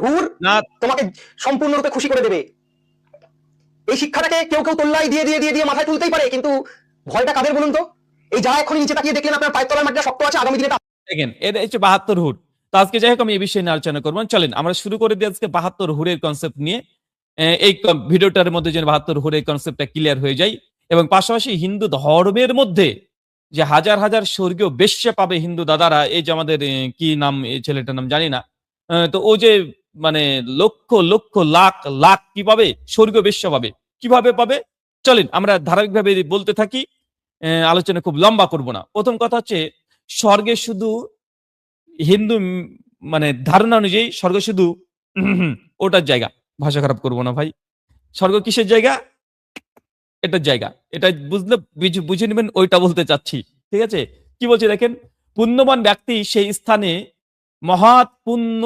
হুর না তোমাকে সম্পূর্ণরূপে খুশি করে দেবে। এই শিক্ষাটাকে কেউ কেউ তোল্লাই দিয়ে দিয়ে দিয়ে দিয়ে মাথায় তুলতেই পারে, কিন্তু ভয়টা কাদের বলুন তো? এই যারা এখনই নিচে তাকিয়ে দেখলেন আপনার পায়ের তলার মাটিটা শক্ত আছে, আগামী দিনে দেখেন, এটা হচ্ছে 72 হুর। তো আজকে যাই হোক আমি এই বিষয়ে নিয়ে আলোচনা করবো। চলেন আমরা শুরু করে দিই আজকে 72 হুরের কনসেপ্ট নিয়ে। এই ভিডিওটার মধ্যে যেন 72 হুরের কনসেপ্টটা ক্লিয়ার হয়ে যায়, এবং পাশাপাশি হিন্দু ধর্মের মধ্যে যে হাজার হাজার স্বর্গীয় বেশ্যা পাবে হিন্দু দাদারা, এই যে আমাদের কি নাম এই ছেলেটার নাম জানি না, তো ও যে মানে লক্ষ লক্ষ লাখ লাখ কি পাবে, স্বর্গীয় বেশ্যা পাবে, কিভাবে পাবে? চলেন আমরা ধারাবাহিকভাবে বলতে থাকি, আলোচনা খুব লম্বা করব না। প্রথম কথা হচ্ছে, স্বর্গে শুধু হিন্দু মানে ধারণা অনুযায়ী স্বর্গ শুধু ওটার জায়গা, ভাষা খারাপ করবো না ভাই, স্বর্গ কিসের জায়গা? এটার জায়গা, এটা বুঝলে বুঝে নেবেন ওইটা বলতে চাচ্ছি। ঠিক আছে, কি বলছে দেখেন, পুণ্যবান ব্যক্তি সেই স্থানে মহাৎ পুণ্য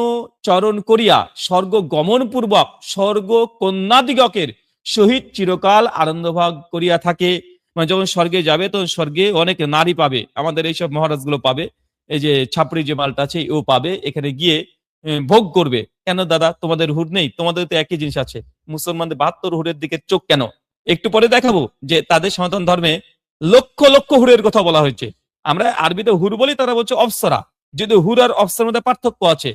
চরণ করিয়া স্বর্গ গমন পূর্বক স্বর্গ কন্যাদিগকের সহিত চিরকাল আনন্দ ভাগ করিয়া থাকে। মানে যখন স্বর্গে যাবে তখন স্বর্গে অনেক নারী পাবে, আমাদের এইসব মহারাজগুলো পাবে, এই যে ছাপড়ি যে মালটা আছে ও পাবে, এখানে গিয়ে ভোগ করবে। কেন দাদা তোমাদের হুর নেই? তোমাদের তো একই জিনিস আছে। মুসলমানদের 72 হুরের দিকে চোখ কেন? একটু পরে দেখাবো যে তাদের সনাতন ধর্মে লক্ষ লক্ষ হুরের কথা বলা হয়েছে। আমরা আরবিতে হুর বলি, তারা বলছে অপ্সরা। যদি হুর আর অপ্সরার মধ্যে পার্থক্য আছে।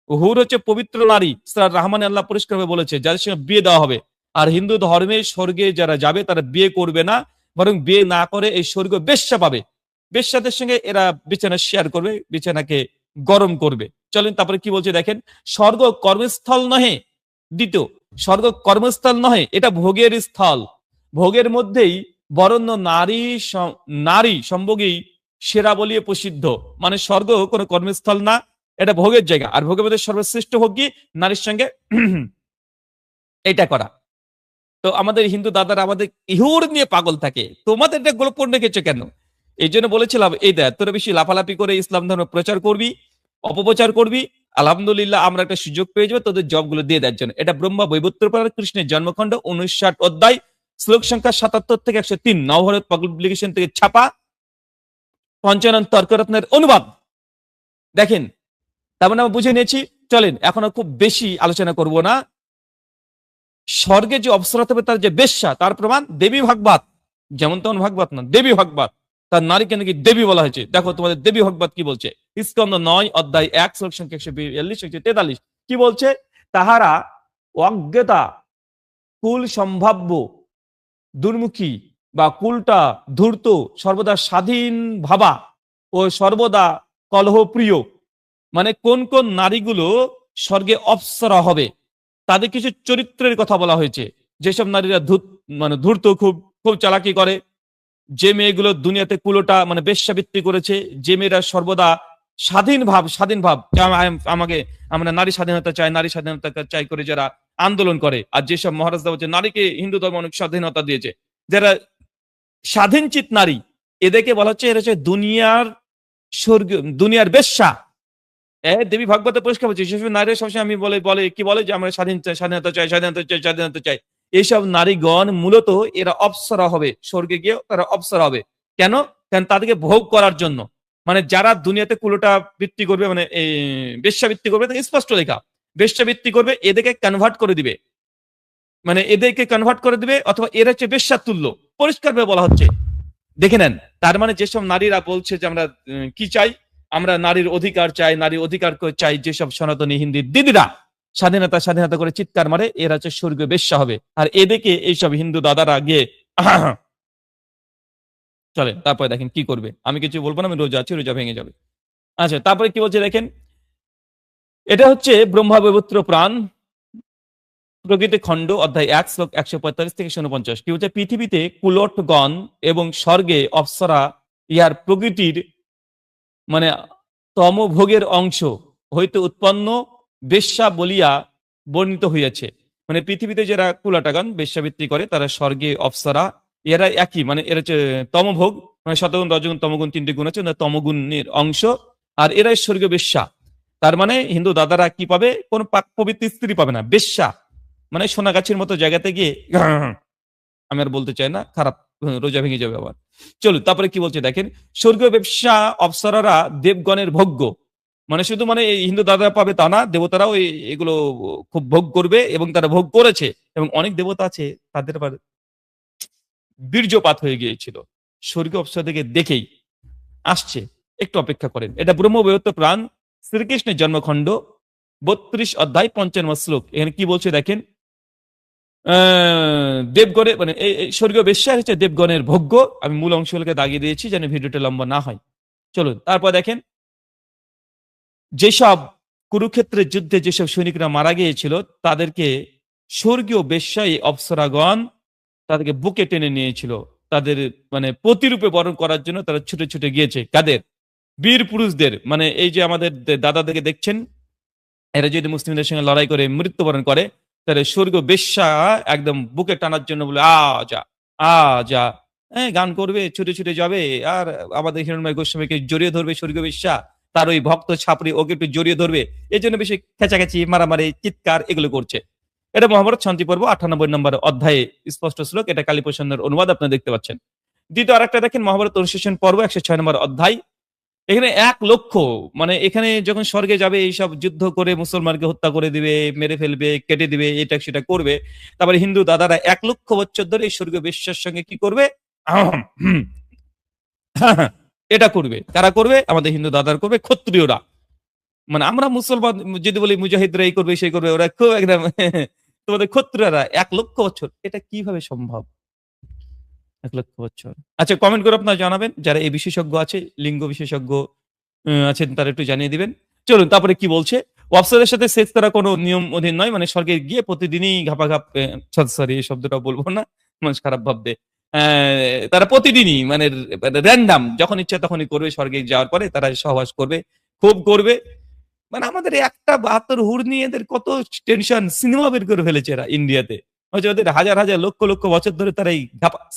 হুর হচ্ছে পবিত্র নারী, সূরা রহমানে আল্লাহ পরিষ্কারভাবে বলেছে যাদের সঙ্গে বিয়ে দেওয়া হবে। আর হিন্দু ধর্মে স্বর্গে যারা যাবে তারা বিয়ে করবে না, বরং বিয়ে না করে এই স্বর্গ বেশ্যা পাবে। বেশ্যাদের সঙ্গে এরা বিছানা শেয়ার করবে, বিছানাকে গরম করবে। চলেন তারপরে কি বলছে দেখেন, স্বর্গ কর্মস্থল নহে। দ্বিতীয়, স্বর্গ কর্মস্থল নহে, এটা ভোগের স্থল। ভোগের মধ্যেই বরণ্য নারী নারী সম্ভোগী সেরা বলিয়ে প্রসিদ্ধ। মানে স্বর্গ কোনো কর্মস্থল না, এটা ভোগের জায়গা। আর ভোগের মধ্যে সর্বশ্রেষ্ঠ ভোগ কি? নারীর সঙ্গে এটা করা। তো আমাদের হিন্দু দাদারা আমাদের ইহুর নিয়ে পাগল থাকে, তোমাদের এটা গোপন রেখেছে কেন? এই জন্য বলেছিলাম, এই দেখ তোরা বেশি লাফালাফি করে ইসলাম ধর্ম প্রচার করবি, অপপ্রচার করবি, আলহামদুলিল্লাহ আমরা একটা সুযোগ পেয়ে যাবো তোদের জবগুলো দিয়ে দেওয়ার জন্য। এটা ব্রহ্মা বৈবর্তপাল কৃষ্ণের জন্মখণ্ড 59 অধ্যায়, শ্লোক সংখ্যা 77 থেকে 103, নবভারত পাবলিকেশন থেকে ছাপা, পঞ্চানন তর্করত্নের অনুবাদ। দেখেন, তার মানে আমরা বুঝে নিয়েছি। চলেন এখন আর খুব বেশি আলোচনা করব না। স্বর্গে যে অপ্সরা হবে তার যে বেশ্যা, তার প্রমাণ দেবী ভাগবত। যেমন তেমন ভাগবত না, দেবী ভাগবত। তার নারীকে নাকি দেবী বলা হয়েছে। দেখো তোমাদের দেবী ভাগবত কি বলছে, স্কন্দ 9 অধ্যায় 1 শ্লোক সংখ্যা 142 143, কি বলছে? তাহারা অজ্ঞতা কুল সম্ভাব্য দুর্মুখী বা কুলটা ধূর্ত, সর্বদা স্বাধীন ভাবা ও সর্বদা কলহপ্রিয়। মানে কোন কোন নারীগুলো স্বর্গে অপ্সরা হবে, তাদের কিছু চরিত্রের কথা বলা হয়েছে। যেসব নারীরা মানে ধূর্ত, খুব খুব চালাকি করে, যে মেয়েগুলো দুনিয়াতে কুলোটা মানে বেশ্যাবৃত্তি করেছে, যে মেয়েরা সর্বদা স্বাধীন ভাব আমাকে, আমরা নারী স্বাধীনতা চাই, নারী স্বাধীনতা চাই করে যারা আন্দোলন করে। আর যেসব মহারাজরা হচ্ছে নারীকে হিন্দু ধর্ম অনেক স্বাধীনতা দিয়েছে, যারা স্বাধীনচিত নারী, এদেরকে বলা হচ্ছে এরা হচ্ছে দুনিয়ার স্বর্গ, দুনিয়ার বেশ্যা। দেবী ভাগবতে পরিষ্কার বলছে, সেসব নারীরা সবসময় আমি বলে বলে কি বলে যে আমরা স্বাধীনতা চাই, স্বাধীনতা চাই, স্বাধীনতা চাই। এইসব নারীগণ মূলত এরা অপ্সরা হবে, স্বর্গে গিয়ে তারা অপ্সরা হবে। কেন? কারণ তাদেরকে ভোগ করার জন্য। মানে যারা দুনিয়াতে কুলোটা বৃত্তি করবে, মানে বেশ্যাবৃত্তি করবে, স্পষ্ট লেখা, বেশ্যাবৃত্তি করবে, এদেরকে কনভার্ট করে দিবে, মানে এদেরকে কনভার্ট করে দিবে, অথবা এরা হচ্ছে বেশ্যার তুল্য, পরিষ্কারভাবে বলা হচ্ছে। দেখে নেন, তার মানে যেসব নারীরা বলছে যে আমরা কি চাই, আমরা নারীর অধিকার চাই, নারী অধিকার চাই, যেসব সনাতনী হিন্দি দিদিরা স্বাধীনতা স্বাধীনতা করে চিৎকার মারে, এরা হচ্ছে স্বর্গীয় বেশ্যা হবে। আর এদিকে এইসব হিন্দু দাদারা গিয়ে চলে। তারপরে দেখেন কি করবে, আমি কিছু বলবো না, আমি রোজা আছি, রোজা ভেঙে যাবে। আচ্ছা, তারপরে কি বলছে দেখেন, এটা হচ্ছে ব্রহ্মা বৈবর্ত প্রাণ প্রকৃতি খণ্ড অধ্যায় 1 শ্লোক 145 থেকে 149, কি হচ্ছে, পৃথিবীতে কুলটগণ এবং স্বর্গে অপ্সরা ইহার প্রকৃতির মানে তমভোগের অংশ হইতে উৎপন্ন বেশ্যা বলিয়া বর্ণিত হইয়াছে। মানে পৃথিবীতে যারা কুলাটাগান বেশ্যাবৃত্তি করে তারা স্বর্গে অপ্সরা, এরা একই, মানে এরা হচ্ছে তমভোগ, মানে শতগুণ রজগুণ তমগুণ 3টি গুণ আছে, তমগুণের অংশ। আর এরাই স্বর্গীয় বেশ্যা। তার মানে হিন্দু দাদারা কি পাবে? কোন পাক পবিত্র স্ত্রী পাবে না, বেশ্যা। মানে সোনাগাছির মতো জায়গাতে গিয়ে আমি আর বলতে চাই না, খারাপ, রোজা ভেঙে যাবে আবার। চলুন তারপরে কি বলছে দেখেন, স্বর্গীয় ব্যবসা অপ্সরারা দেবগণের ভোগ্য। মানে শুধু মানে এই হিন্দু দাদা পাবে তা না, দেবতারাও এগুলো খুব ভোগ করবে এবং তারা ভোগ করেছে। এবং অনেক দেবতা আছে তাদের আবার বীর্যপাত হয়ে গিয়েছিল স্বর্গীয় অপ্সরাদেরকে দেখেই। আসছে, একটু অপেক্ষা করেন। এটা ব্রহ্মবৈবর্ত প্রাণ শ্রীকৃষ্ণের জন্মখণ্ড 32 অধ্যায় 55 শ্লোক। এখানে কি বলছে দেখেন, দেবগণের মানে এই স্বর্গীয় বেশ্যা হচ্ছে দেবগণের ভোগ্য। আমি মূল অংশগুলোকে দাগিয়ে দিয়েছি যেন ভিডিওটা লম্বা না হয়। চলুন তারপর দেখেন, যেসব কুরুক্ষেত্রের যুদ্ধে যেসব সৈনিকরা মারা গিয়েছিল তাদেরকে স্বর্গীয় বেশ্যাই অপ্সরাগণ তাদেরকে বুকে টেনে নিয়েছিল। তাদের মানে প্রতিরূপে বরণ করার জন্য তারা ছুটে ছুটে গিয়েছে। কাদের? বীর পুরুষদের। মানে এই যে আমাদের দাদাদেরকে দেখছেন, এরা যদি মুসলিমদের সঙ্গে লড়াই করে মৃত্যুবরণ করে, তাহলে স্বর্গীয় বেশ্যা একদম বুকে টানার জন্য বলে আ যা, আ যা, হ্যাঁ গান করবে, ছুটে ছুটে যাবে। আর আমাদের হিরণময় গোস্বামীকে জড়িয়ে ধরবে স্বর্গীয় বেশ্যা, তার ওই ভক্ত ছাপড়ি ওকে একটু জড়িয়ে ধরবে। এই জন্য বেশি খেচাখেচি, মারামারি, চিৎকার এগুলো করছে। এটা মহাভারত শান্তি পর্ব 98 নম্বর অধ্যায়ে স্পষ্ট শ্লোক। এটা কালীপ্রসন্নের অনুবাদ আপনারা দেখতে পাচ্ছেন। দ্বিতীয় আরেকটা দেখেন, মহাভারত অনুশাসন পর্ব 106 নম্বর অধ্যায়। এখানে 1 লক্ষ, মানে এখানে যখন স্বর্গে যাবে এইসব যুদ্ধ করে মুসলমানকে হত্যা করে দিবে, মেরে ফেলবে, কেটে দিবে, এটা সেটা করবে। তারপরে হিন্দু দাদারা 1 লক্ষ বছর ধরে এই স্বর্গীয় বেশ্যার সঙ্গে কি করবে? আহম, হুম, এটা করবে। কারা করবে? আমাদের হিন্দু দাদার করবে, ক্ষত্রিয়রা। মানে আমরা মুসলমান যদি বলি মুজাহিদরা এই করবে সেই করবে, ওরা খুব একদম তোমাদের ক্ষত্রিয়রা 1 লক্ষ বছর। এটা কিভাবে সম্ভব? 1 লক্ষ বছর। আচ্ছা, কমেন্ট করে আপনারা জানাবেন, যারা এই বিশেষজ্ঞ আছে, লিঙ্গ বিশেষজ্ঞ আছেন, তারা একটু জানিয়ে দিবেন। চলুন তারপরে কি বলছে। ওয়াপসাদের সাথে সেক্স করা কোনো নিয়ম অধীন নয়, মানে স্বর্গে গিয়ে প্রতিদিনই ঘাপাঘাপ, সরি এই শব্দটা বলবো না, মানুষ খারাপ ভাববে। তারা প্রতিদিনই মানে র্যান্ডাম যখন ইচ্ছা তখনই করবে। স্বর্গে যাওয়ার পরে তারা সহবাস করবে, খুব করবে। মানে আমাদের এই একটা 72 হুর নিয়ে এদের কত টেনশন, সিনেমা বের করে ফেলেছে এরা ইন্ডিয়াতে। হয়তো ওদের হাজার হাজার লক্ষ লক্ষ বছর ধরে তারা এই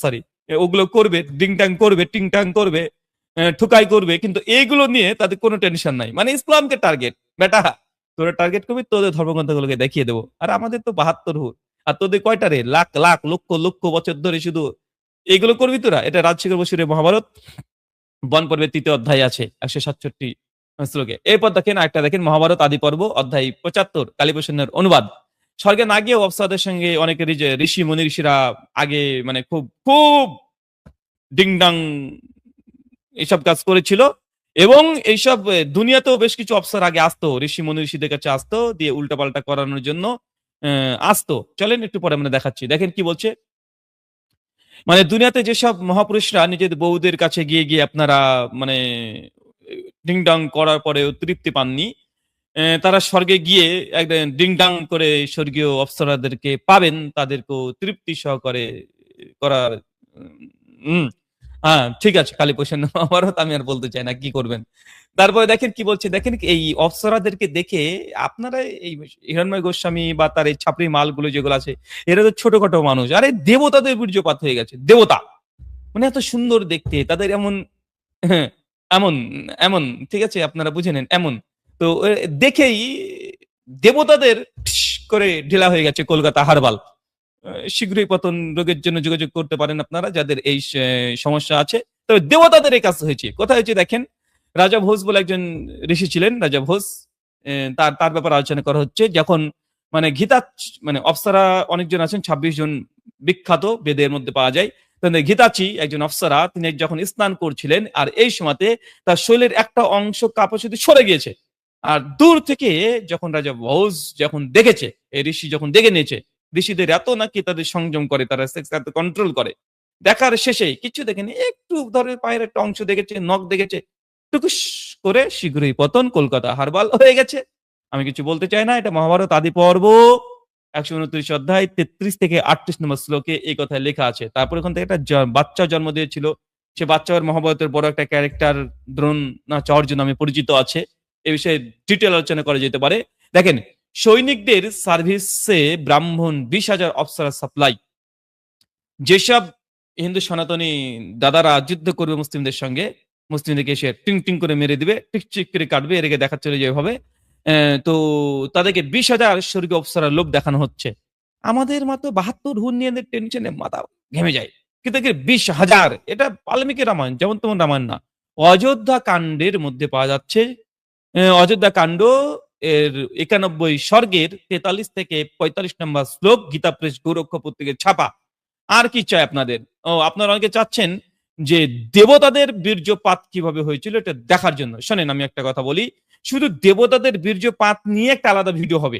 সরি ওগুলো করবে, ডিংটাং করবে, টিংটাং করবে, ঠুকাই করবে, কিন্তু এইগুলো নিয়ে তাদের কোনো টেনশন নাই। মানে ইসলামকে টার্গেট, বেটা তোরা টার্গেট করবি, তোদের ধর্মগ্রন্থগুলোকে দেখিয়ে দেবো। আর আমাদের তো 72 হুর, আর তোদের কয়টা রে? লাখ লাখ লক্ষ লক্ষ বছর ধরে শুধু এইগুলো করবি তোরা। এটা রাজশেখর বসুরের মহাভারত বন পর্বের 3য় অধ্যায় আছে 167 শ্লোকে। এরপর দেখেন আরেকটা দেখেন, মহাভারত আদি পর্ব অধ্যায় 75 কালীপ্রসন্নের অনুবাদ। স্বর্গে না গিয়ে অপ্সরাদের সঙ্গে অনেকেরই যে ঋষি মুনি ঋষিরা আগে মানে খুব খুব ডিংডাং এইসব কাজ করেছিল। এবং এইসব দুনিয়াতেও বেশ কিছু অপ্সরা আগে আসতো, ঋষি মুনি ঋষিদের কাছে আসতো, দিয়ে উল্টাপাল্টা করানোর জন্য আসতো। চলেন একটু পরে আমরা দেখাচ্ছি। দেখেন কি বলছে, মানে দুনিয়াতে যেসব মহাপুরুষরা নিজেদের বউদের কাছে গিয়ে গিয়ে আপনারা মানে ডিংডং করার পরেও তৃপ্তি পাননি, তারা স্বর্গে গিয়ে একদম ডিংডাং করে স্বর্গীয় অপ্সরাদেরকে পাবেন, তাদেরকেও তৃপ্তি সহকারে করার। উম, হ্যাঁ ঠিক আছে, কালীপ্রসন্ন মহাভারত আমি আর বলতে চাই না, কি করবেন। তারপরে দেখেন কি বলছে, দেখেন এই অপ্সরাদেরকে দেখে আপনারা এই হিরণময় গোস্বামী বা তার এই ছাপড়ি মালগুলো যেগুলো আছে, এরা তো ছোটখাটো মানুষ। আরে দেবতাদের বীর্যপাত হয়ে গেছে, দেবতা মানে এত সুন্দর দেখতে, তাদের এমন এমন এমন, ঠিক আছে আপনারা বুঝে নেন এমন। তো দেখেই দেবতাদের ঠিস করে ঢিলা হয়ে গেছে কলকাতা হারবাল। শীঘ্রই পতন রোগের জন্য যোগাযোগ করতে পারেন আপনারা যাদের এই সমস্যা আছে। তবে দেবতাদের এই কাজ হয়েছে কোথায় হয়েছে দেখেন। রাজা ভোজ বলে একজন ঋষি ছিলেন, রাজা ভোজ। তার তার ব্যাপারে আলোচনা করা হচ্ছে। যখন মানে গীতা মানে অপ্সরা অনেকজন আছেন, 26 জন বিখ্যাত বেদের মধ্যে পাওয়া যায়। ঘিতাচি একজন অপ্সরা, তিনি যখন স্নান করছিলেন, আর এই সময়তে তার শরীরের একটা অংশ কাপড় শুধু সরে গিয়েছে। আর দূর থেকে যখন রাজা ভোজ যখন দেখেছে, এই ঋষি যখন দেখে নিয়েছে, ঋষিদের এত নাকি তাদের সংযম করে, তারা সেক্স এত কন্ট্রোল করে। দেখার শেষে কিছু দেখেনি, একটু ধরে পায়ের একটা অংশ দেখেছে, নখ দেখেছে, টুকুস করে শীঘ্রই পতন, কলকাতা হারবাল হয়ে গেছে। আমি কিছু বলতে চাই না, এটা মহাভারত আদি পর্ব 129 অধ্যায় 33 থেকে 38 নম্বর শ্লোকে এই কথা লেখা আছে। তারপর ওখান থেকে একটা বাচ্চা জন্ম দিয়েছিল, সে বাচ্চা মহাভারতের বড় একটা ক্যারেক্টার, দ্রোণাচার্য নামে পরিচিত আছে। এই বিষয়ে ডিটেল আলোচনা করা যেতে পারে। দেখেন, সৈনিকদের সার্ভিসে ব্রাহ্মণ 20,000 অপ্সরা সাপ্লাই। যেসব হিন্দু সনাতনী দাদারা যুদ্ধ করবে মুসলিমদের সঙ্গে, মুসলিমদেরকে এসে টিং টিং করে মেরে দিবে, টিকচিক করে কাটবে, এর দেখাচ্ছিল যেভাবে, তো তাদেরকে 20,000 স্বর্গীয় অপ্সরার লোভ দেখানো হচ্ছে। আমাদের মাত্র 72 হুন নিয়ে টেনশনে মাথা ঘেমে যায়, কিন্তু 20,000, এটা বাল্মীকি রামায়ণ যেমন তেমন রামায়ণ না, অযোধ্যা কাণ্ডের মধ্যে পাওয়া যাচ্ছে। অযোধ্যা কাণ্ড এর 91 স্বর্গের 43 থেকে 45 নম্বর শ্লোক, গীতা প্রেস গৌরক্ষ পত্রিকার ছাপা। আর কি চাই আপনাদের? ও আপনারা অনেকে চাচ্ছেন যে দেবতাদের বীর্যপাত কিভাবে হয়েছিল এটা দেখার জন্য। শোনেন আমি একটা কথা বলি, শুধু দেবতাদের বীর্যপাত নিয়ে একটা আলাদা ভিডিও হবে।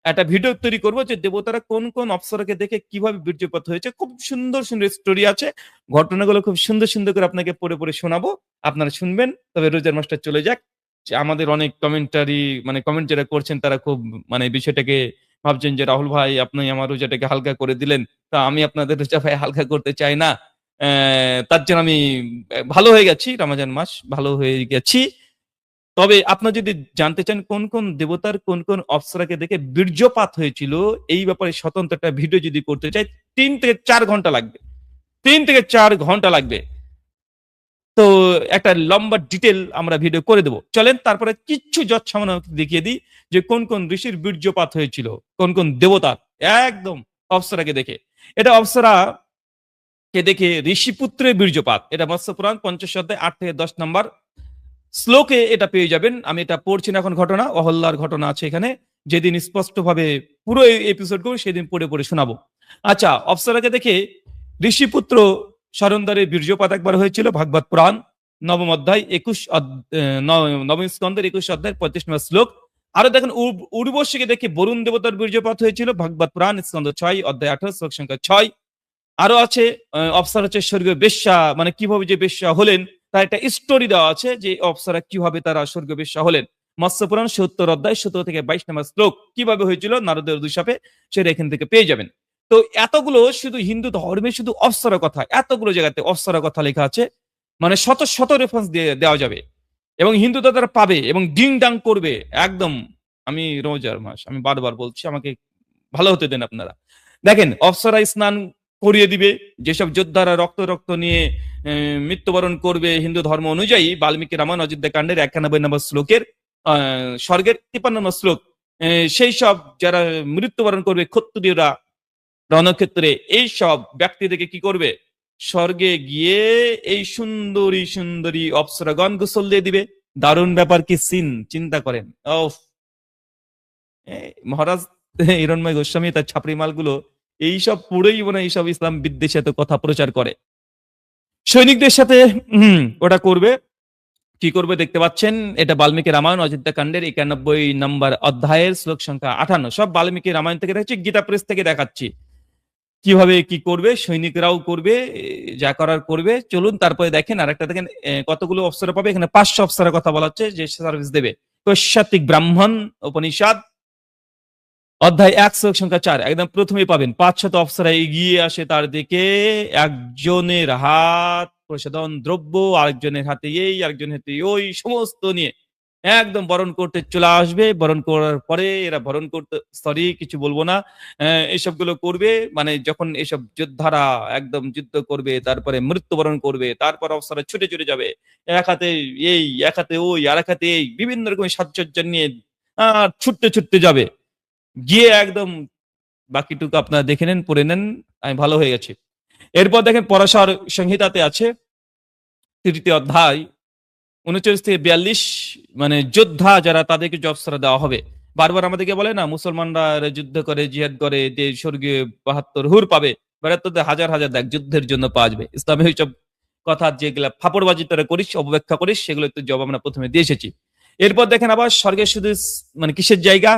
একটা ভিডিও তৈরি করবো যে দেবতারা কোন কোন অপ্সরাকে দেখে কিভাবে বীর্যপাত হয়েছে। খুব সুন্দর সুন্দর স্টোরি আছে, ঘটনাগুলো খুব সুন্দর সুন্দর করে আপনাকে পড়ে পড়ে শোনাবো, আপনারা শুনবেন। তবে রোজার মাসটা চলে যাক। যে আমাদের অনেক কমেন্টারি মানে কমেন্ট যারা করছেন তারা খুব মানে বিষয়টাকে ভাবছেন যে রাহুল ভাই আপনি আমার রোজাটাকে হালকা করে দিলেন। তা আমি আপনাদের রোজা ভাই হালকা করতে চাই না। তার জন্য আমি ভালো হয়ে গেছি, রমজান মাস ভালো হয়ে গেছি। তবে আপনারা যদি জানতে চান কোন কোন দেবতার কোন কোন অপ্সরাকে দেখে বীর্যপাত হয়েছিল, এই ব্যাপারে স্বতন্ত্র একটা ভিডিও যদি করতে চাই 3 থেকে 4 ঘন্টা লাগবে। 3 থেকে 4 ঘন্টা লাগবে। তো একটা লম্বা ডিটেল আমরা ভিডিও করে দেব। চলেন তারপরে কিচ্ছু যৎসামান্য দেখিয়ে দিই যে কোন কোন ঋষির বীর্যপাত হয়েছিল, কোন কোন দেবতার একদম অপ্সরাকে দেখে। এটা অপ্সরা কে দেখে ঋষিপুত্রের বীর্যপাত। এটা মৎস্য পুরাণ 50 অধ্যায় 8 থেকে 10 নম্বর শ্লোকে এটা পেয়ে যাবেন। আমি এটা পড়ছি না এখন, ঘটনা অহল্যার ঘটনা আছে এখানে। যেদিন স্পষ্টভাবে পুরো এপিসোড করবো সেদিন পড়ে পড়ে শোনাবো। আচ্ছা, অপ্সরাকে দেখে ঋষিপুত্র সরন্দারের বীর্যপাত একবার হয়েছিল। ভাগবত পুরাণ নবম অধ্যায় 21 নবম স্কন্ধের 21 অধ্যায় 35 নম্বর শ্লোক। আরো দেখেন উর্বশীকে দেখে বরুণ দেবতার বীর্যপাত হয়েছিল। ভাগবত পুরাণ স্কন্ধ 6 অধ্যায় 18 শ্লোক সংখ্যা 6। আরো আছে অপ্সরা হচ্ছে স্বর্গীয় বেশ্যা, মানে কিভাবে যে বেশ্যা হলেন তার একটা স্টোরি দেওয়া আছে যে অপ্সরা কিভাবে তারা স্বর্গীয় বেশ্যা হলেন। মৎস্য পুরাণ 70 অধ্যায় 17 থেকে 22 নম্বর শ্লোক, কিভাবে হয়েছিল নারদের অভিশাপে, সেটা এখান থেকে পেয়ে যাবেন। তো এতগুলো শুধু হিন্দু ধর্মে শুধু অপ্সরা কথা, এতগুলো জায়গাতে অপ্সরা কথা লেখা আছে, মানে শত শত রেফারেন্স দিয়ে দেওয়া যাবে এবং হিন্দু তারা পাবে এবং ডিং ডাং করবে একদম। আমি রোজার মাস, আমি বারবার বলছি, আমাকে ভালো হতে দেন আপনারা। দেখেন অপ্সরা স্নান করিয়ে দিবে, যেসব যোদ্ধারা রক্ত রক্ত নিয়ে মৃত্যুবরণ করবে হিন্দু ধর্ম অনুযায়ী, বাল্মীকি রামায়ণ অযোধ্যা কাণ্ডের 91 নম্বর শ্লোকের স্বর্গের 53 নম্বর শ্লোক, সেই সব যারা মৃত্যুবরণ করবে ক্ষত্রিয়রা রণক্ষেত্রে, এই সব ব্যক্তিদেরকে কি করবে, স্বর্গে গিয়ে এই সুন্দরী সুন্দরী অপ্সরাগণ গোসল দিয়ে দিবে। দারুণ ব্যাপার, কি সিন চিন্তা করেন। মহারাজ হিরণময় গোস্বামী তার ছাপড়ি মালগুলো এইসব পুরোই মানে এইসব ইসলাম বিদ্বেষে তো কথা প্রচার করে। সৈনিকদের সাথে ওটা করবে, কি করবে দেখতে পাচ্ছেন। এটা বাল্মীকি রামায়ণ অযোধ্যা কাণ্ডের 91 নম্বর অধ্যায়ের শ্লোক সংখ্যা 58। সব বাল্মীকি রামায়ণ থেকে দেখাচ্ছি, গীতা প্রেস থেকে দেখাচ্ছি কিভাবে কি করবে, সৈনিকরাও করবে, যা করার করবে। চলুন তারপরে দেখেন আরেকটা দেখেন কতগুলো অপ্সরা পাবে এখানে। 500 অপ্সরার কথা বলা হচ্ছে যে সার্ভিস দেবে। কৈশাতিক ব্রাহ্মণ উপনিষদ অধ্যায় 1 শ্লোক সংখ্যা 4, একদম প্রথমেই পাবেন 500 অপ্সরা এগিয়ে আসে তার দিকে। একজনের হাত প্রসাদন দ্রব্য, আরেকজনের হাতে এই, আরেকজনের হাতে ওই, সমস্ত নিয়ে একদম বরণ করতে চলে আসবে। বরণ করার পরে এরা বরণ করতে, সরি কিছু বলবো না, এসব গুলো করবে। মানে যখন এসব যোদ্ধারা একদম যুদ্ধ করবে, তারপরে মৃত্যুবরণ করবে, তারপর অপ্সরা ছুটে ছুটে যাবে, এক হাতে এই, এক হাতে ওই, আর এক হাতে এই, বিভিন্ন রকমের সাজসজ্জা নিয়ে ছুটতে ছুটতে যাবে। গিয়ে একদম বাকিটুকু আপনারা দেখে নেন, পড়ে নেন, আমি ভালো হয়ে গেছি। এরপর দেখেন পরাশর সংহিতাতে আছে 3 অধ্যায় 39 থেকে 42, মানে যোদ্ধা যারা তাদেরকে অপ্সরা দেওয়া হবে। বারবার আমাদেরকে বলে না মুসলমানরা যুদ্ধ করে জিহাদ করে যে স্বর্গীয় 72 হুর পাবে, বেড়াতে হাজার হাজার দেখ যুদ্ধের জন্য পাওয়া যাবে। ইসলামে ওইসব কথা যেগুলা ফাপড়বাজি তারা করিস, অপব্যাখ্যা করিস, সেগুলো একটু জবাব আমরা প্রথমে দিয়ে এসেছি। এরপর দেখেন আবার স্বর্গে শুধু মানে কিসের জায়গা,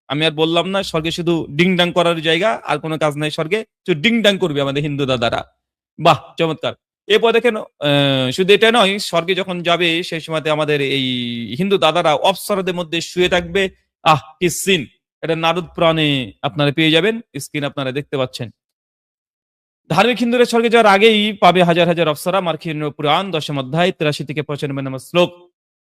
আমি আর বললাম না, স্বর্গে শুধু ডিং ডাং করার জায়গা, আর কোনো কাজ নাই স্বর্গে, ডিং ডাং করবে আমাদের হিন্দু দাদারা। বাহ চমৎকার। এরপর দেখেন শুধু এটা নয়, স্বর্গে যখন যাবে সেই সময় আমাদের এই হিন্দু দাদারা অপ্সরাদের মধ্যে শুয়ে থাকবে। কি সিন, এটা নারদ পুরাণে আপনারা পেয়ে যাবেন, স্ক্রিন আপনারা দেখতে পাচ্ছেন। ধার্মিক হিন্দুরা স্বর্গে যাওয়ার আগেই পাবে হাজার হাজার অপ্সরা। মার্কিন পুরাণ 10 অধ্যায় 83 থেকে 95 নম্বর শ্লোক,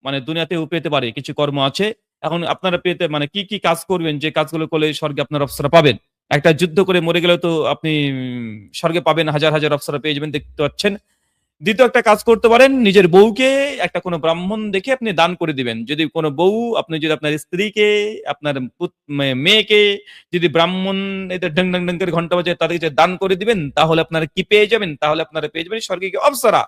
মানে দুনিয়াতেও পেতে পারে, কিছু কর্ম আছে। এখন আপনারা পেতে মানে কি কি কাজ করবেন, যে কাজগুলো করলে স্বর্গে আপনার অপ্সরা পাবেন। একটা যুদ্ধ করে মরে গেলেও তো আপনি স্বর্গে পাবেন, হাজার হাজার অপ্সরা পেয়ে যাবেন, দেখতে পাচ্ছেন। দ্বিতীয় একটা কাজ করতে পারেন, নিজের বউকে একটা কোনো ব্রাহ্মণ দেখে আপনি দান করে দিবেন। যদি কোনো বউ, আপনি যদি আপনার স্ত্রীকে, আপনার মেয়েকে যদি ব্রাহ্মণ এদের ডং ডং ডং করে ঘন্টা বাজে তাদেরকে দান করে দিবেন, তাহলে আপনারা কি পেয়ে যাবেন, তাহলে আপনারা পেয়ে যাবেন স্বর্গে অপ্সরা।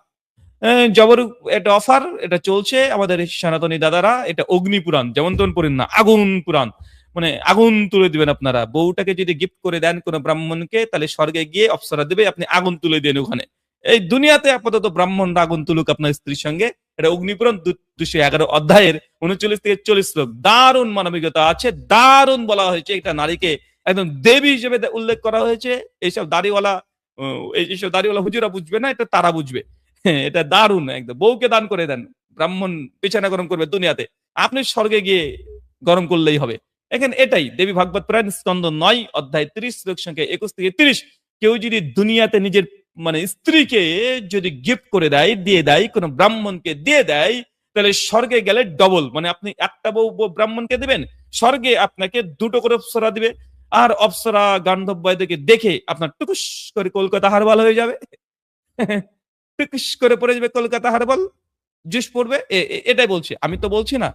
জবর একটা অফার, এটা চলছে আমাদের সনাতনী দাদারা, এটা অগ্নিপুরাণ, যেমন তেমন পড়েন না, আগুন পুরাণ, মানে আগুন তুলে দিবেন আপনারা। বউটাকে যদি গিফট করে দেন কোন ব্রাহ্মণকে, তাহলে স্বর্গে গিয়ে অপ্সরা দেবে, আপনি আগুন তুলে দেন ওখানে। এই দুনিয়াতে আপাতত ব্রাহ্মণরা আগুন তুলুক আপনার স্ত্রীর সঙ্গে। এটা অগ্নিপুরাণ 211 অধ্যায়ের 39 থেকে 40 শ্লোক। দারুণ মানবিকতা আছে, দারুণ বলা হয়েছে। এটা নারীকে একদম দেবী হিসেবে উল্লেখ করা হয়েছে। এইসব দাড়িওয়ালা এইসব দাড়িওয়ালা হুজুরা বুঝবে না, এটা তারা বুঝবে। হ্যাঁ, এটা দারুণ একদম। বউকে দান করে দেন, ব্রাহ্মণ বিছানা গরম করবে দুনিয়াতে, আপনি স্বর্গে গিয়ে গরম করলেই হবে। এখানে এটাই দেবী ভাগবত পুরাণ স্কন্ধ 9 অধ্যায় 30 শ্লোক সংখ্যা 21 থেকে 30। কেউ যদি দুনিয়াতে নিজের মানে স্ত্রীকে যদি গিফট করে দেয়, দিয়ে দেয়, কোন ব্রাহ্মণকে দিয়ে দেয়, তাহলে স্বর্গে গেলে ডবল, মানে আপনি একটা বউ ব্রাহ্মণকে দিবেন, স্বর্গে আপনাকে দুটো করে অপ্সরা দিবে। আর অপ্সরা গান্ধর্বদেরকে দেখে আপনার টুকুস করে কলকাতা হারবাল হয়ে যাবে। টুকুস করে পড়ে যাবে কলকাতা হারবাল, জুস পড়বে। এটাই বলছি, আমি তো বলছি না।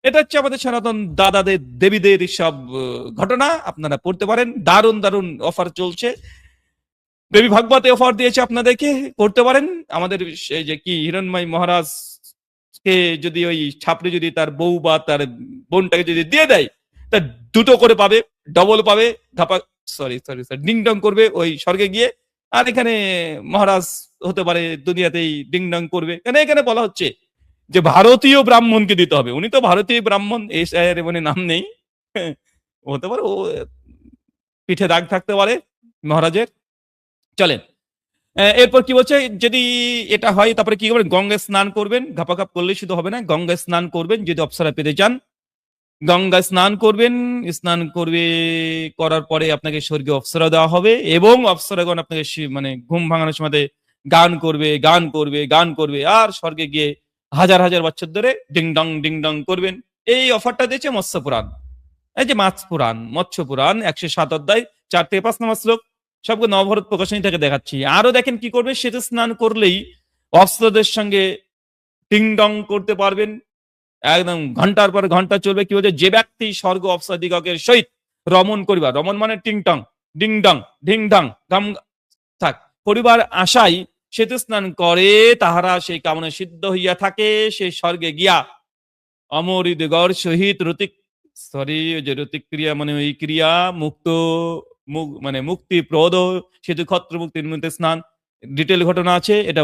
এটা হচ্ছে আমাদের সনাতন দাদাদের দেবীদের সব ঘটনা, আপনারা পড়তে পারেন। দারুণ দারুণ অফার চলছে, দেবী ভাগবতে অফার দিয়েছে আপনাদেরকে, করতে পারেন। আমাদের এই যে কি হিরণময় মহারাজ কে যদি ওই ছাপড়ি যদি তার বউ বা তার বোনটাকে যদি দিয়ে দেয়, তা দুটো করে পাবে, ডবল পাবে, Dhapa sorry sorry sorry ding dong করবে ওই স্বর্গে গিয়ে। আর এখানে মহারাজ হতে পারে দুনিয়াতেই ডিং ডং করবে। কেন এখানে বলা হচ্ছে যে ভারতীয় ব্রাহ্মণকে দিতে হবে, উনি তো ভারতীয় ব্রাহ্মণ, এস আই মানে নাম নেই। হতে পারে ও পিঠে দাগ থাকতে পারে মহারাজের। চলেন, এরপর কি বলছে, যদি এটা হয় তারপরে কি করবেন, গঙ্গায় স্নান করবেন। ঘাপাঘাপ করলেই শুধু হবে না, গঙ্গায় স্নান করবেন যদি অপ্সরা পেতে চান। গঙ্গায় স্নান করবেন, স্নান করবে, করার পরে আপনাকে স্বর্গীয় অপ্সরা দেওয়া হবে, এবং অপ্সরাগণ আপনাকে মানে ঘুম ভাঙানোর সময় গান করবে, গান করবে, গান করবে, আর স্বর্গে গিয়ে হাজার হাজার বছর ধরে ডিং ডং করবেন। এই অফারটা দিয়েছে মৎস্য পুরাণ। এই যে মাছ পুরাণ, মৎস্য পুরাণ 107 অধ্যায় 4 থেকে 5 নম্বর শ্লোক, সবগুলো নবভারত প্রকাশনী থেকে দেখাচ্ছি। আরো দেখেন কি করবে, সেতু স্নান করলেই অস্ত্রদের সঙ্গে টিং ডং করতে পারবেন। একদম ঘন্টার পর ঘন্টা চলবে। কি বলছে, যে ব্যক্তি স্বর্গ অপ্সরাদিগকের সহিত রমণ করিবার, রমণ মানে টিং টং, ডিং ডং, ঢিং ঢং, গাম থাক পরিবার আশাই সেতু স্নান করে, তাহারা সেই কামনা সিদ্ধ হইয়া থাকে, সে স্বর্গে গিয়া অমরিদগর সহিত রতিক সরি ওই যে রতিক ক্রিয়া মানে ওই ক্রিয়া মুক্ত মানে মুক্তি প্রদ সেতু ক্ষত্র মুক্তি নিমিত্তে স্নান। ডিটেল ঘটনা আছে এটা।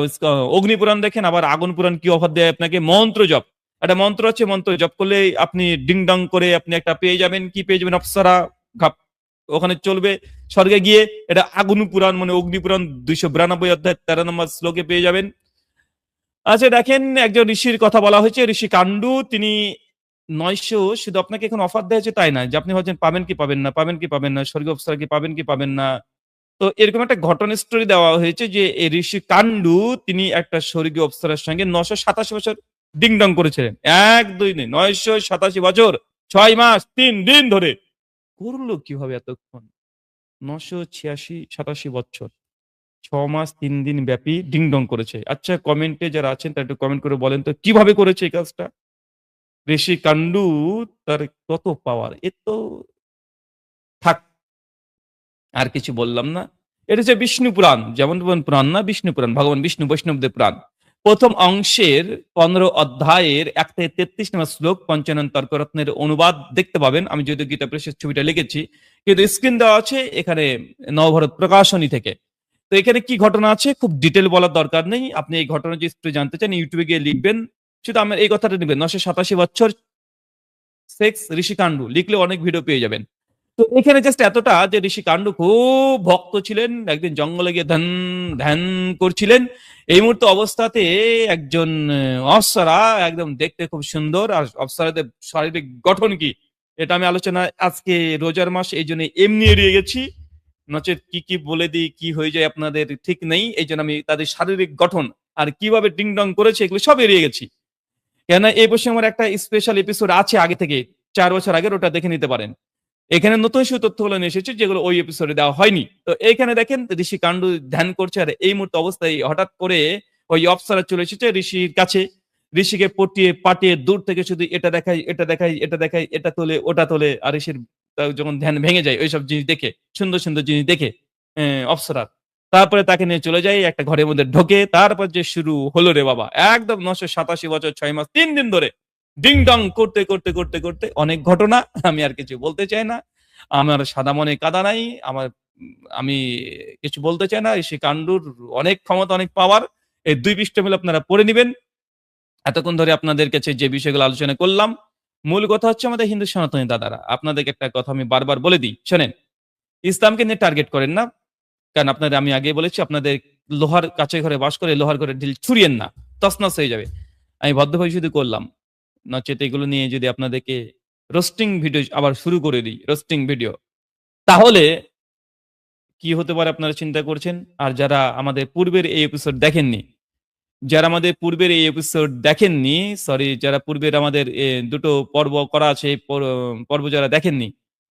অগ্নিপুরাণ দেখেন। আবার আগুন পুরাণ কি অফার দেয় আপনাকে, মন্ত্র জপ। একটা মন্ত্র আছে, মন্ত্র জপ করলে আপনি ডিং ডং করে আপনি একটা পেয়ে যাবেন। কি পেয়ে যাবেন, অপ্সরা ঘাপ ওখানে চলবে স্বর্গে গিয়ে। এটা আগুন পুরাণ মানে অগ্নিপুরাণ 292 অধ্যায় 13 নম্বর শ্লোকে পেয়ে যাবেন। আচ্ছা দেখেন, একজন ঋষির কথা বলা হয়েছে, ঋষি কাণ্ডু। তিনি 900, শুধু আপনাকে এখন অফার দেওয়া হয়েছে তাই না, যে আপনি ভাবছেন পাবেন কি পাবেন না, পাবেন কি পাবেন না, স্বর্গীয় অপ্সরা কি পাবেন কি পাবেন না। তো এরকম একটা ঘটনা স্টোরি দেওয়া হয়েছে যে এই ঋষি কাণ্ডু তিনি একটা স্বর্গীয় অপ্সরার সঙ্গে 987 বছর ডিং ডং করেছিলেন। 1 2 নেই, 987 বছর 6 মাস 3 দিন ধরে করলো কিভাবে এতক্ষণ, 986-87 বছর 6 মাস 3 দিন ব্যাপী ডিং ডং করেছে। আচ্ছা কমেন্টে যারা আছেন তারা একটু কমেন্ট করে বলেন তো কিভাবে করেছে এই কাজটা। ঋষি কাণ্ডু তার কত পাওয়ার, এ তো থাক, আর কিছু বললাম না। এটা হচ্ছে বিষ্ণু পুরাণ, যেমন পুরাণ না, বিষ্ণু পুরাণ, ভগবান বিষ্ণু বৈষ্ণবদেব পুরাণ। প্রথম অংশের 15 অধ্যায়ের 1 থেকে 33 নম্বর শ্লোক পঞ্চানন তর্করত্নের অনুবাদ দেখতে পাবেন। আমি যদিও গীতা প্রেসের ছবিটা লিখেছি, কিন্তু স্ক্রিন দেওয়া আছে এখানে নবভারত প্রকাশনী থেকে। তো এখানে কি ঘটনা আছে খুব ডিটেল বলার দরকার নেই। আপনি এই ঘটনা যদি জানতে চান ইউটিউবে গিয়ে লিখবেন, শুধু আমার এই কথাটা লিখবেন 987 বছর সেক্স ঋষি কাণ্ডু লিখলে অনেক ভিডিও পেয়ে যাবেন। তো এখানে জাস্ট এতটা যে ঋষি কাণ্ডু খুব ভক্ত ছিলেন, একদিন জঙ্গলে গিয়ে ধ্যান করছিলেন। এই মুহূর্তে অবস্থাতে একজন অপ্সরা, একদম দেখতে খুব সুন্দর, আর অপ্সরাদের শারীরিক গঠন কি এটা আমি আলোচনা আজকে রোজার মাস এই জন্য এমনি এড়িয়ে গেছি, নচেত কি কি বলে দিই কি হয়ে যায় আপনাদের ঠিক নেই। এই জন্য আমি তাদের শারীরিক গঠন আর কিভাবে ডিং ডং করেছে এগুলো সব এড়িয়ে গেছি। কেন এই বছর আমার একটা স্পেশাল এপিসোড আছে আগে থেকে, 4 বছর আগের, ওটা দেখে নিতে পারেন। এখানে নতুন কিছু তথ্যগুলো নিয়ে এসেছে যেগুলো ওই এপিসোডে দেওয়া হয়নি। তো এইখানে দেখেন ঋষি কাণ্ডু ধ্যান করছে, আর এই মুহূর্তে অবস্থায় হঠাৎ করে ওই অপ্সরা চলে এসেছে ঋষির কাছে। ঋষিকে পটিয়ে পাটিয়ে দূর থেকে শুধু এটা দেখাই এটা দেখাই এটা দেখাই, এটা তোলে ওটা তোলে। আর ঋষির যখন ধ্যান ভেঙে যায় ওইসব জিনিস দেখে, সুন্দর সুন্দর জিনিস দেখে অপ্সরার, তারপরে তাকে নিয়ে চলে যাই একটা ঘরের মধ্যে ঢোকে, তারপর যে শুরু হলো রে বাবা, একদম 987 বছর 6 মাস 3 দিন ধরে ডিং ডং করতে করতে করতে করতে অনেক ঘটনা। আমি আর কিছু বলতে চাই না। আমার সাদা মনে কাদা নাই। আমি কিছু বলতে চাই না। ঋষি কাণ্ডুর অনেক ক্ষমতা, অনেক পাওয়ার। এই 2 পৃষ্ঠা মিলে আপনারা পড়ে নিবেন। এতক্ষণ ধরে আপনাদের কাছে যে বিষয়গুলো আলোচনা করলাম, মূল কথা হচ্ছে আমাদের হিন্দু সনাতনী দাদারা। আপনাদেরকে একটা কথা আমি বারবার বলে দিই, শোনেন। ইসলামকে নিয়ে টার্গেট করেন না। কারণ আপনাদের আমি আগেই বলেছি, আপনাদের লোহার কাছে ঘরে বাস করে লোহার ঘরে ঢিল ছুড়িয়েন না, তছনছ হয়ে যাবে। আমি ভদ্রভাবে শুধু করলাম। নচেত এগুলো নিয়ে যদি আপনাদেরকে রোস্টিং ভিডিও আবার শুরু করে দিই, রোস্টিং ভিডিও, তাহলে কি হতে পারে আপনারা চিন্তা করছেন? আর যারা আমাদের পূর্বের এই এপিসোড দেখেননি, সরি, যারা পূর্বের আমাদের দুটো পর্ব করা আছে, এই পর্ব যারা দেখেননি,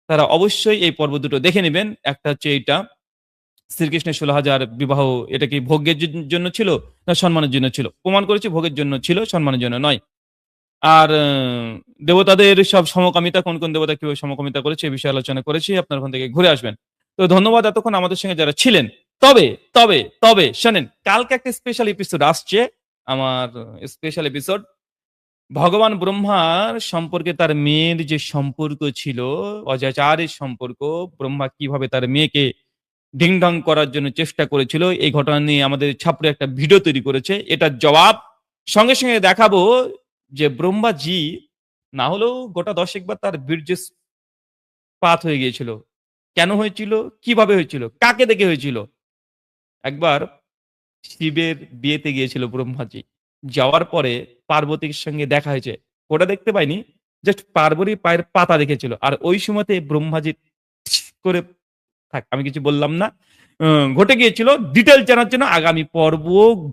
তারা অবশ্যই এই পর্ব দুটো দেখে নেবেন। একটা হচ্ছে এইটা, শ্রীকৃষ্ণের 16,000 বিবাহ, এটা কি ভোগের জন্য ছিল না সম্মানের জন্য ছিল? প্রমাণ করেছি ভোগের জন্য ছিল, সম্মানের জন্য নয়। আর দেবতাদের সব সমকামিতা, কোন কোন দেবতা কিভাবে সমকামিতা করেছে, এই বিষয়ে আলোচনা করেছি। আপনার ওখান থেকে ঘুরে আসবেন। তো ধন্যবাদ এতক্ষণ আমাদের সঙ্গে যারা ছিলেন। তবে তবে তবে শোনেন, কালকে একটা স্পেশাল এপিসোড আসছে। আমার স্পেশাল এপিসোড, ভগবান ব্রহ্মার সম্পর্কে তার মেয়ের যে সম্পর্ক ছিল, অজাচারের সম্পর্ক, ব্রহ্মা কিভাবে তার মেয়েকে ডিংডং করার জন্য চেষ্টা করেছিল, এই ঘটনা নিয়ে আমাদের ছাপড়ে একটা ভিডিও তৈরি করেছে। এটার জবাব সঙ্গে সঙ্গে দেখাবো। যে ব্রহ্মাজি না হলেও গোটা 10 বার তার বীর্যপাত হয়ে গিয়েছিল। কেন হয়েছিল, কিভাবে হয়েছিল, কাকে দেখে হয়েছিল? একবার শিবের বিয়েতে গিয়েছিল ব্রহ্মাজি। যাওয়ার পরে পার্বতীর সঙ্গে দেখা হয়েছে। ওটা দেখতে পাইনি, জাস্ট পার্বতীর পায়ের পাতা দেখেছিল। আর ওই সময়তে ব্রহ্মাজি করে, থাক আমি কিছু বললাম না, ঘটে গিয়েছিল। ডিটেল জানার জন্য আগামী পর্ব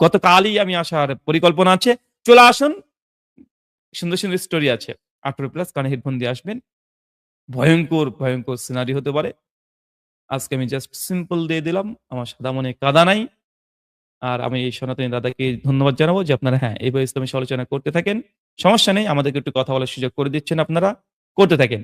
গতকালই আমি আসার পরিকল্পনা আছে। চলে আসুন, সুন্দর সুন্দর স্টোরি আছে। 18+ কানে হেডফোন দিয়ে আসবেন। ভয়ঙ্কর ভয়ঙ্কর সিনারি হতে পারে। আজকে আমি জাস্ট সিম্পল দিয়ে দিলাম, আমার সাদা মনে কাদা নাই। আর আমি এই সনাতনী দাদাকে ধন্যবাদ জানাবো যে আপনারা হ্যাঁ এইভাবে ইসলামী সমালোচনা করতে থাকেন। সমস্যা নেই, আমাদেরকে একটু কথা বলার সুযোগ করে দিচ্ছেন, আপনারা করতে থাকেন।